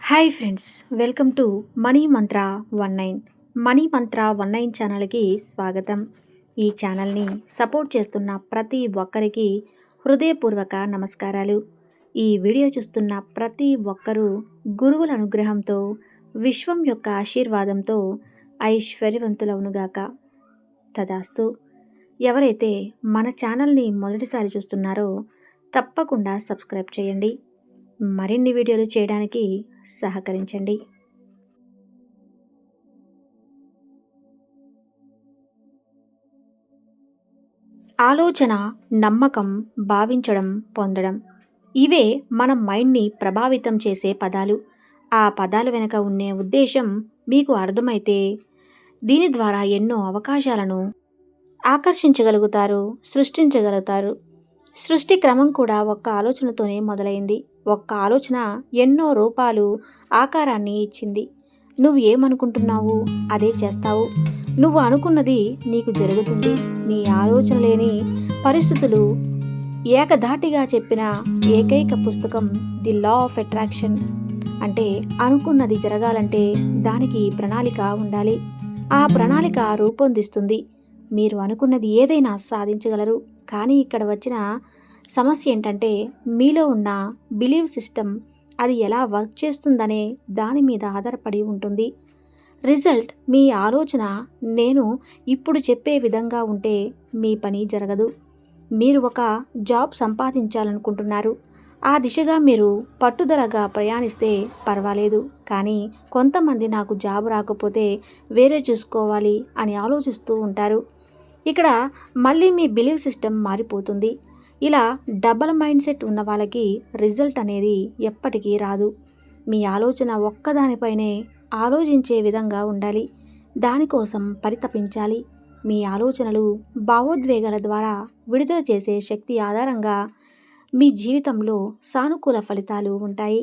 Hi friends, welcome to money Mantra 19. Money మంత్ర 19 ఛానల్కి స్వాగతం. ఈ ఛానల్ని సపోర్ట్ చేస్తున్న ప్రతి ఒక్కరికి హృదయపూర్వక నమస్కారాలు. ఈ వీడియో చూస్తున్న ప్రతి ఒక్కరూ గురువుల అనుగ్రహంతో, విశ్వం యొక్క ఆశీర్వాదంతో ఐశ్వర్యవంతులవునుగాక. తదాస్తు. ఎవరైతే మన ఛానల్ని మొదటిసారి చూస్తున్నారో తప్పకుండా సబ్స్క్రైబ్ చేయండి. మరిన్ని వీడియోలు చేయడానికి సహకరించండి. ఆలోచన, నమ్మకం, భావించడం, పొందడం ఇవే మన మైండ్ని ప్రభావితం చేసే పదాలు. ఆ పదాల వెనుక ఉండే ఉద్దేశం మీకు అర్థమైతే దీని ద్వారా ఎన్నో అవకాశాలను ఆకర్షించగలుగుతారు, సృష్టించగలుగుతారు. సృష్టి క్రమం కూడా ఒక్క ఆలోచనతోనే మొదలైంది. ఒక్క ఆలోచన ఎన్నో రూపాలు, ఆకారాన్ని ఇచ్చింది. నువ్వు ఏమనుకుంటున్నావు అదే చేస్తావు. నువ్వు అనుకున్నది నీకు జరుగుతుంది. నీ ఆలోచన లేని పరిస్థితులు ఏకధాటిగా చెప్పిన ఏకైక పుస్తకం ది లా ఆఫ్ అట్రాక్షన్. అంటే అనుకున్నది జరగాలంటే దానికి ప్రణాళిక ఉండాలి. ఆ ప్రణాళిక రూపొందిస్తుంది. మీరు అనుకున్నది ఏదైనా సాధించగలరు. కానీ ఇక్కడ వచ్చిన సమస్య ఏంటంటే మీలో ఉన్న బిలీవ్ సిస్టమ్ అది ఎలా వర్క్ చేస్తుందనే దాని మీద ఆధారపడి ఉంటుంది. రిజల్ట్ మీ ఆలోచన నేను ఇప్పుడు చెప్పే విధంగా ఉంటే మీ పని జరగదు. మీరు ఒక జాబ్ సంపాదించాలనుకుంటున్నారు. ఆ దిశగా మీరు పట్టుదలగా ప్రయాణిస్తే పర్వాలేదు. కానీ కొంతమంది నాకు జాబ్ రాకపోతే వేరే చూసుకోవాలి అని ఆలోచిస్తూ ఉంటారు. ఇక్కడ మళ్ళీ మీ బిలీవ్ సిస్టమ్ మారిపోతుంది. ఇలా డబల్ మైండ్ సెట్ ఉన్న వాళ్ళకి రిజల్ట్ అనేది ఎప్పటికీ రాదు. మీ ఆలోచన ఒక్కదానిపైనే ఆలోచించే విధంగా ఉండాలి. దానికోసం పరితపించాలి. మీ ఆలోచనలు భావోద్వేగాల ద్వారా విడుదల చేసే శక్తి ఆధారంగా మీ జీవితంలో సానుకూల ఫలితాలు ఉంటాయి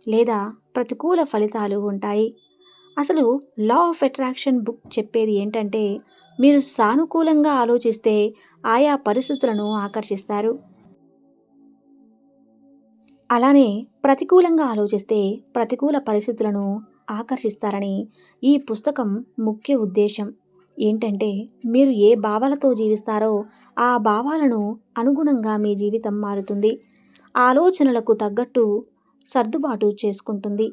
లేదా ప్రతికూల ఫలితాలు ఉంటాయి. అసలు లా ఆఫ్ అట్రాక్షన్ బుక్ చెప్పేది ఏంటంటే మీరు సానుకూలంగా ఆలోచిస్తే ఆయా పరిస్థితులను ఆకర్షిస్తారు. అలానే ప్రతికూలంగా ఆలోచిస్తే ప్రతికూల పరిస్థితులను ఆకర్షిస్తారని ఈ పుస్తకం ముఖ్య ఉద్దేశం. ఏంటంటే మీరు ఏ భావాలతో జీవిస్తారో ఆ భావాలను అనుగుణంగా మీ జీవితం మారుతుంది. ఆలోచనలకు తగ్గట్టు సర్దుబాటు చేసుకుంటుంది.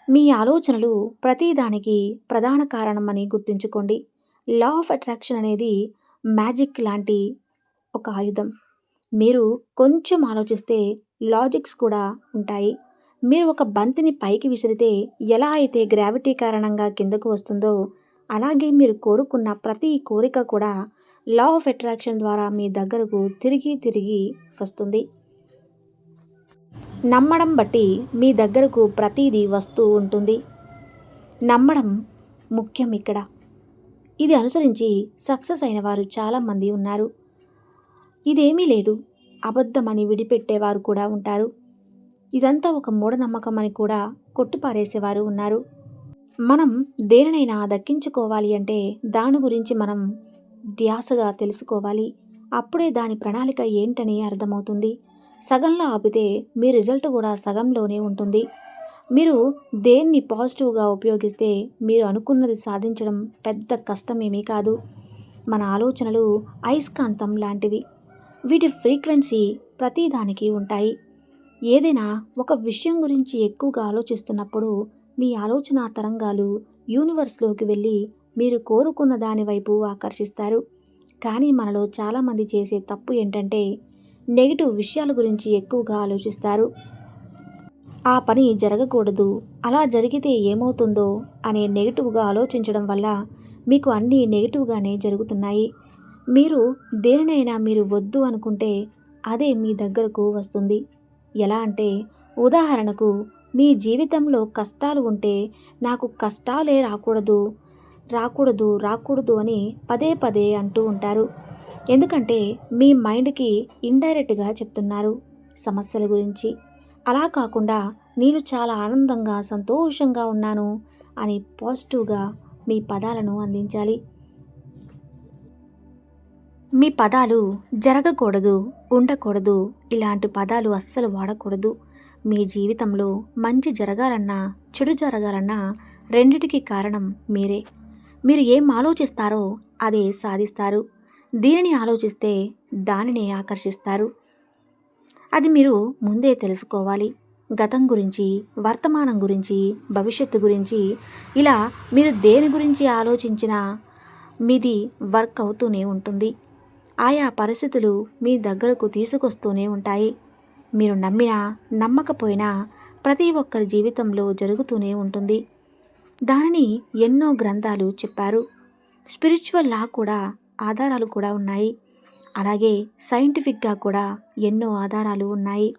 మీ ఆలోచనలు ప్రతిదానికి ప్రధాన కారణమని గుర్తుంచుకోండి. లా ఆఫ్ అట్రాక్షన్ అనేది మ్యాజిక్ లాంటి ఒక ఆయుధం. మీరు కొంచెం ఆలోచిస్తే లాజిక్స్ కూడా ఉంటాయి. మీరు ఒక బంతిని పైకి విసిరితే ఎలా అయితే గ్రావిటీ కారణంగా కిందకు వస్తుందో అలాగే మీరు కోరుకున్న ప్రతి కోరిక కూడా లా ఆఫ్ అట్రాక్షన్ ద్వారా మీ దగ్గరకు తిరిగి తిరిగి వస్తుంది. నమ్మడం బట్టి మీ దగ్గరకు ప్రతిదీ వస్తూ ఉంటుంది. నమ్మడం ముఖ్యం ఇక్కడ. ఇది అనుసరించి సక్సెస్ అయిన వారు చాలామంది ఉన్నారు. ఇదేమీ లేదు, అబద్ధమని విడిపెట్టేవారు కూడా ఉంటారు. ఇదంతా ఒక మూఢనమ్మకం అని కూడా కొట్టిపారేసేవారు ఉన్నారు. మనం దేనినైనా దక్కించుకోవాలి అంటే దాని గురించి మనం ధ్యాసగా తెలుసుకోవాలి. అప్పుడే దాని ప్రణాళిక ఏంటని అర్థమవుతుంది. సగంలో ఆపితే మీ రిజల్ట్ కూడా సగంలోనే ఉంటుంది. మీరు దేన్ని పాజిటివ్గా ఉపయోగిస్తే మీరు అనుకున్నది సాధించడం పెద్ద కష్టమేమీ కాదు. మన ఆలోచనలు అయస్కాంతం లాంటివి. వీటి ఫ్రీక్వెన్సీ ప్రతిదానికి ఉంటాయి. ఏదైనా ఒక విషయం గురించి ఎక్కువగా ఆలోచిస్తున్నప్పుడు మీ ఆలోచన తరంగాలు యూనివర్స్లోకి వెళ్ళి మీరు కోరుకున్న దాని వైపు ఆకర్షిస్తారు. కానీ మనలో చాలామంది చేసే తప్పు ఏంటంటే నెగిటివ్ విషయాల గురించి ఎక్కువగా ఆలోచిస్తారు. ఆ పని జరగకూడదు, అలా జరిగితే ఏమవుతుందో అనే నెగిటివ్గా ఆలోచించడం వల్ల మీకు అన్నీ నెగిటివ్గానే జరుగుతున్నాయి. మీరు దేనినైనా మీరు వద్దు అనుకుంటే అదే మీ దగ్గరకు వస్తుంది. ఎలా అంటే ఉదాహరణకు మీ జీవితంలో కష్టాలు ఉంటే నాకు కష్టాలే రాకూడదు రాకూడదు రాకూడదు అని పదే పదే అంటూ ఉంటారు. ఎందుకంటే మీ మైండ్కి ఇండైరెక్ట్గా చెప్తున్నారు సమస్యల గురించి. అలా కాకుండా నేను చాలా ఆనందంగా సంతోషంగా ఉన్నాను అని పాజిటివ్గా మీ పదాలను అందించాలి. మీ పదాలు జరగకూడదు, ఉండకూడదు ఇలాంటి పదాలు అస్సలు వాడకూడదు. మీ జీవితంలో మంచి జరగాలన్నా, చెడు జరగాలన్నా రెండిటికి కారణం మీరే. మీరు ఏం ఆలోచిస్తారో అదే సాధిస్తారు. దీనిని ఆలోచిస్తే దానినే ఆకర్షిస్తారు. అది మీరు ముందే తెలుసుకోవాలి. గతం గురించి, వర్తమానం గురించి, భవిష్యత్తు గురించి ఇలా మీరు దేని గురించి ఆలోచించినా మీది వర్క్ అవుతూనే ఉంటుంది. ఆయా పరిస్థితులు మీ దగ్గరకు తీసుకొస్తూనే ఉంటాయి. మీరు నమ్మినా, నమ్మకపోయినా ప్రతి ఒక్కరి జీవితంలో జరుగుతూనే ఉంటుంది. దానిని ఎన్నో గ్రంథాలు చెప్పారు. స్పిరిచువల్ లా కూడా ఆధారాలు కూడా ఉన్నాయి. అలాగే సైంటిఫిక్గా కూడా ఎన్నో ఆధారాలు ఉన్నాయి.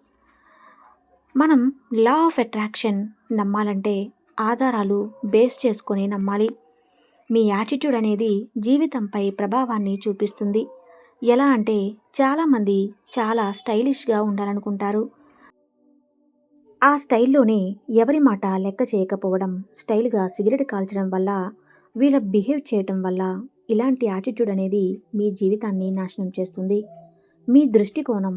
మనం లా ఆఫ్ అట్రాక్షన్ నమ్మాలంటే ఆధారాలు బేస్ చేసుకొని నమ్మాలి. మీ యాటిట్యూడ్ అనేది జీవితంపై ప్రభావాన్ని చూపిస్తుంది. ఎలా అంటే చాలామంది చాలా స్టైలిష్గా ఉండాలనుకుంటారు. ఆ స్టైల్లోనే ఎవరి మాట లెక్క చేయకపోవడం, స్టైల్గా సిగరెట్ కాల్చడం వల్ల, వీళ్ళ బిహేవ్ చేయటం వల్ల ఇలాంటి యాటిట్యూడ్ అనేది మీ జీవితాన్ని నాశనం చేస్తుంది. మీ దృష్టికోణం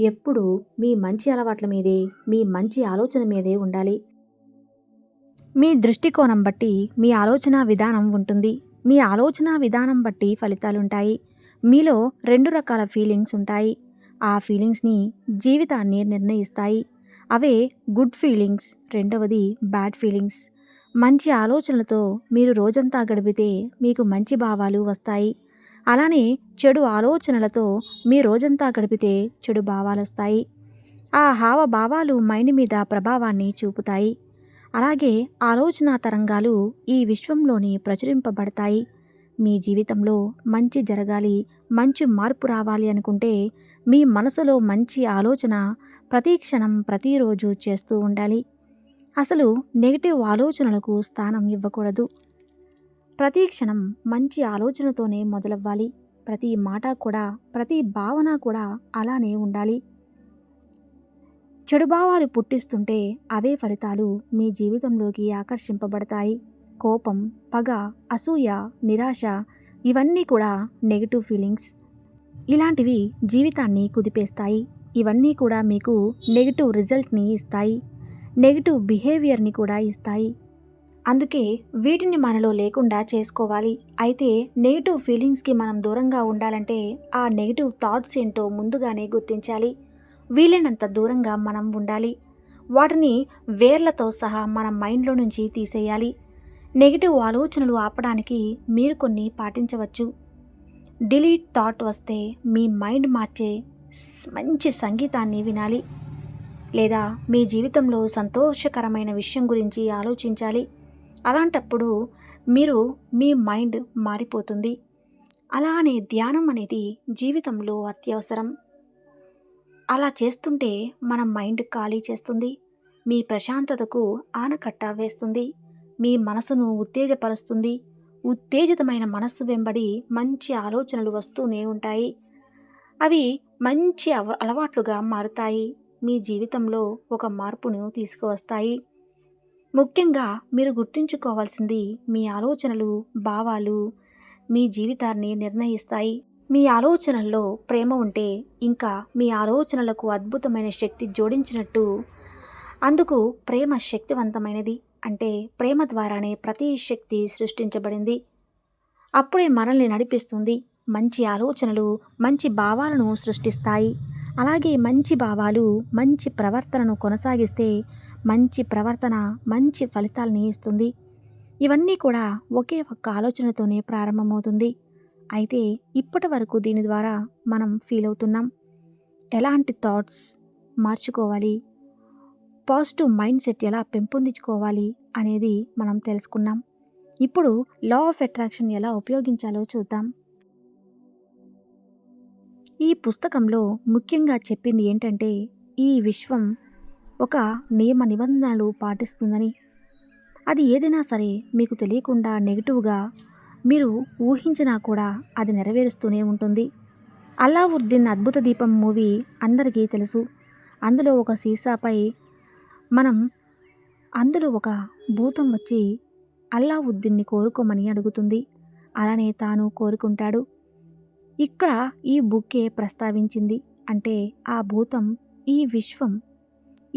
ఎప్పుడూ మీ మంచి అలవాట్ల మీదే, మీ మంచి ఆలోచన మీదే ఉండాలి. మీ దృష్టికోణం బట్టి మీ ఆలోచన విధానం ఉంటుంది. మీ ఆలోచన విధానం బట్టి ఫలితాలుంటాయి. మీలో 2 రకాల ఫీలింగ్స్ ఉంటాయి. ఆ ఫీలింగ్స్ని జీవితాన్ని నిర్ణయిస్తాయి. అవే గుడ్ ఫీలింగ్స్, రెండవది బ్యాడ్ ఫీలింగ్స్. మంచి ఆలోచనలతో మీరు రోజంతా గడిపితే మీకు మంచి భావాలు వస్తాయి. అలానే చెడు ఆలోచనలతో మీ రోజంతా గడిపితే చెడు భావాలొస్తాయి. ఆ హావభావాలు మైండ్ మీద ప్రభావాన్ని చూపుతాయి. అలాగే ఆలోచన తరంగాలు ఈ విశ్వంలోని ప్రచురింపబడతాయి. మీ జీవితంలో మంచి జరగాలి, మంచి మార్పు రావాలి అనుకుంటే మీ మనసులో మంచి ఆలోచన ప్రతి క్షణం ప్రతిరోజు చేస్తూ ఉండాలి. అసలు నెగిటివ్ ఆలోచనలకు స్థానం ఇవ్వకూడదు. ప్రతి క్షణం మంచి ఆలోచనతోనే మొదలవ్వాలి. ప్రతి మాట కూడా, ప్రతి భావన కూడా అలానే ఉండాలి. చెడు భావాలు పుట్టిస్తుంటే అవే ఫలితాలు మీ జీవితంలోకి ఆకర్షింపబడతాయి. కోపం, పగ, అసూయ, నిరాశ ఇవన్నీ కూడా నెగిటివ్ ఫీలింగ్స్. ఇలాంటివి జీవితాన్ని కుదిపేస్తాయి. ఇవన్నీ కూడా మీకు నెగిటివ్ రిజల్ట్ని ఇస్తాయి. నెగిటివ్ బిహేవియర్ని కూడా ఇస్తాయి. అందుకే వీటిని మనలో లేకుండా చేసుకోవాలి. అయితే నెగిటివ్ ఫీలింగ్స్కి మనం దూరంగా ఉండాలంటే ఆ నెగిటివ్ థాట్స్ ఏంటో ముందుగానే గుర్తించాలి. వీలైనంత దూరంగా మనం ఉండాలి. వాటిని వేర్లతో సహా మన మైండ్లో నుంచి తీసేయాలి. నెగిటివ్ ఆలోచనలు ఆపడానికి మీరు కొన్ని పాటించవచ్చు. డిలీట్ థాట్ వస్తే మీ మైండ్ మార్చే మంచి సంగీతాన్ని వినాలి. లేదా మీ జీవితంలో సంతోషకరమైన విషయం గురించి ఆలోచించాలి. అలాంటప్పుడు మీ మైండ్ మారిపోతుంది. అలానే ధ్యానం అనేది జీవితంలో అత్యవసరం. అలా చేస్తుంటే మన మైండ్ ఖాళీ చేస్తుంది. మీ ప్రశాంతతకు ఆనకట్ట వేస్తుంది. మీ మనసును ఉత్తేజపరుస్తుంది. ఉత్తేజితమైన మనస్సు వెంబడి మంచి ఆలోచనలు వస్తూనే ఉంటాయి. అవి మంచి అలవాట్లుగా మారుతాయి. మీ జీవితంలో ఒక మార్పును తీసుకువస్తాయి. ముఖ్యంగా మీరు గుర్తుంచుకోవాల్సింది మీ ఆలోచనలు, భావాలు మీ జీవితాన్ని నిర్ణయిస్తాయి. మీ ఆలోచనల్లో ప్రేమ ఉంటే ఇంకా మీ ఆలోచనలకు అద్భుతమైన శక్తి జోడించినట్టు. అందుకు ప్రేమ శక్తివంతమైనది. అంటే ప్రేమ ద్వారానే ప్రతి శక్తి సృష్టించబడింది. అప్పుడే మనల్ని నడిపిస్తుంది. మంచి ఆలోచనలు మంచి భావాలను సృష్టిస్తాయి. అలాగే మంచి భావాలు మంచి ప్రవర్తనను కొనసాగిస్తే మంచి ప్రవర్తన మంచి ఫలితాలని ఇస్తుంది. ఇవన్నీ కూడా ఒకే ఒక్క ఆలోచనతోనే ప్రారంభమవుతుంది. అయితే ఇప్పటి వరకు దీని ద్వారా మనం ఫీల్ అవుతున్నాం. ఎలాంటి థాట్స్ మార్చుకోవాలి, పాజిటివ్ మైండ్ సెట్ ఎలా పెంపొందించుకోవాలి అనేది మనం తెలుసుకున్నాం. ఇప్పుడు లా ఆఫ్ అట్రాక్షన్ ఎలా ఉపయోగించాలో చూద్దాం. ఈ పుస్తకంలో ముఖ్యంగా చెప్పింది ఏంటంటే ఈ విశ్వం ఒక నియమ నిబంధనలు పాటిస్తుందని. అది ఏదైనా సరే మీకు తెలియకుండా నెగిటివ్గా మీరు ఊహించినా కూడా అది నెరవేరుస్తూనే ఉంటుంది. అల్లావుద్దీన్ అద్భుత దీపం మూవీ అందరికీ తెలుసు. అందులో ఒక సీసాపై అందులో ఒక భూతం వచ్చి అల్లావుద్దీన్ని కోరుకోమని అడుగుతుంది. అలానే తాను కోరుకుంటాడు. ఇక్కడ ఈ బుక్కే ప్రస్తావించింది. అంటే ఆ భూతం ఈ విశ్వం,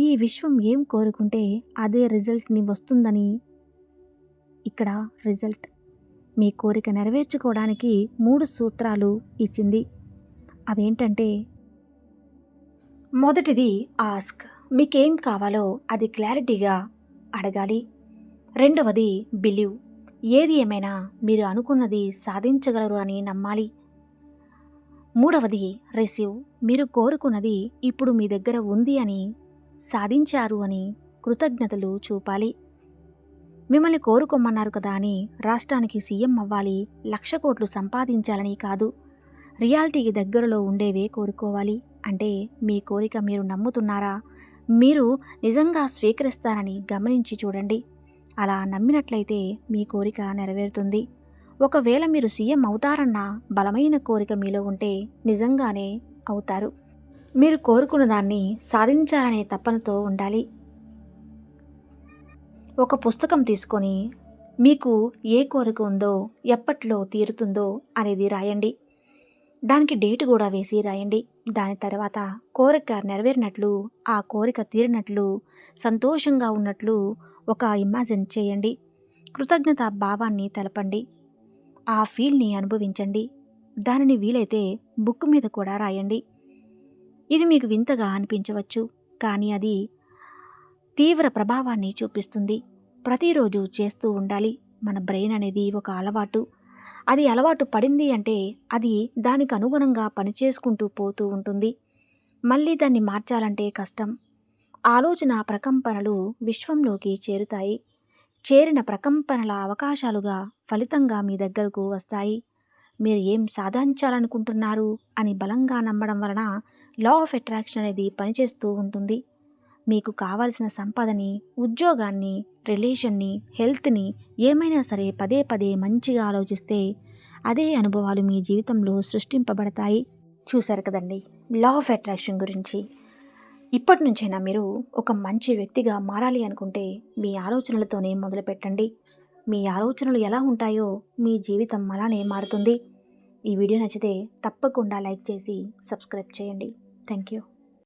ఈ విశ్వం ఏం కోరుకుంటే అదే రిజల్ట్ని వస్తుందని ఇక్కడ రిజల్ట్. మీ కోరిక నెరవేర్చుకోవడానికి 3 సూత్రాలు ఇచ్చింది. అవేంటంటే, మొదటిది ఆస్క్. మీకేం కావాలో అది క్లారిటీగా అడగాలి. రెండవది బిలీవ్. ఏది ఏమైనా మీరు అనుకున్నది సాధించగలరు అని నమ్మాలి. మూడవది రిసీవ్. మీరు కోరుకున్నది ఇప్పుడు మీ దగ్గర ఉంది అని, సాధించారు అని కృతజ్ఞతలు చూపాలి. మిమ్మల్ని కోరుకోమన్నారు కదా అని రాష్ట్రానికి సీఎం అవ్వాలి, 1,00,000 కోట్లు సంపాదించాలని కాదు. రియాలిటీకి దగ్గరలో ఉండేవే కోరుకోవాలి. అంటే మీ కోరిక మీరు నమ్ముతున్నారా, మీరు నిజంగా స్వీకరిస్తారని గమనించి చూడండి. అలా నమ్మినట్లయితే మీ కోరిక నెరవేరుతుంది. ఒకవేళ మీరు సీఎం అవుతారన్న బలమైన కోరిక మీలో ఉంటే నిజంగానే అవుతారు. మీరు కోరుకున్న దాన్ని సాధించాలనే తపనతో ఉండాలి. ఒక పుస్తకం తీసుకొని మీకు ఏ కోరిక ఉందో, ఎప్పట్లో తీరుతుందో అనేది రాయండి. దానికి డేట్ కూడా వేసి రాయండి. దాని తర్వాత కోరిక నెరవేరినట్లు, ఆ కోరిక తీరినట్లు, సంతోషంగా ఉన్నట్లు ఒక ఇమాజిన్ చేయండి. కృతజ్ఞత భావాన్ని తెలపండి. ఆ ఫీల్ని అనుభవించండి. దానిని వీలైతే బుక్ మీద కూడా రాయండి. ఇది మీకు వింతగా అనిపించవచ్చు, కానీ అది తీవ్ర ప్రభావాన్ని చూపిస్తుంది. ప్రతిరోజు చేస్తూ ఉండాలి. మన బ్రెయిన్ అనేది ఒక అలవాటు. అది అలవాటు పడింది అంటే అది దానికి అనుగుణంగా పనిచేసుకుంటూ పోతూ ఉంటుంది. మళ్ళీ దాన్ని మార్చాలంటే కష్టం. ఆలోచన ప్రకంపనలు విశ్వంలోకి చేరుతాయి. చేరిన ప్రకంపనల అవకాశాలుగా ఫలితంగా మీ దగ్గరకు వస్తాయి. మీరు ఏం సాధించాలనుకుంటున్నారు అని బలంగా నమ్మడం వలన లా ఆఫ్ అట్రాక్షన్ అనేది పనిచేస్తూ ఉంటుంది. మీకు కావాల్సిన సంపదని, ఉద్యోగాన్ని, రిలేషన్ని, హెల్త్ని ఏమైనా సరే పదే పదే మంచిగా ఆలోచిస్తే అదే అనుభవాలు మీ జీవితంలో సృష్టింపబడతాయి. చూశారు కదండి లా ఆఫ్ అట్రాక్షన్ గురించి. ఇప్పటి నుంచైనా మీరు ఒక మంచి వ్యక్తిగా మారాలి అనుకుంటే మీ ఆలోచనలతోనే మొదలుపెట్టండి. మీ ఆలోచనలు ఎలా ఉంటాయో మీ జీవితం అలానే మారుతుంది. ఈ వీడియో నచ్చితే తప్పకుండా లైక్ చేసి సబ్స్క్రైబ్ చేయండి. Thank you.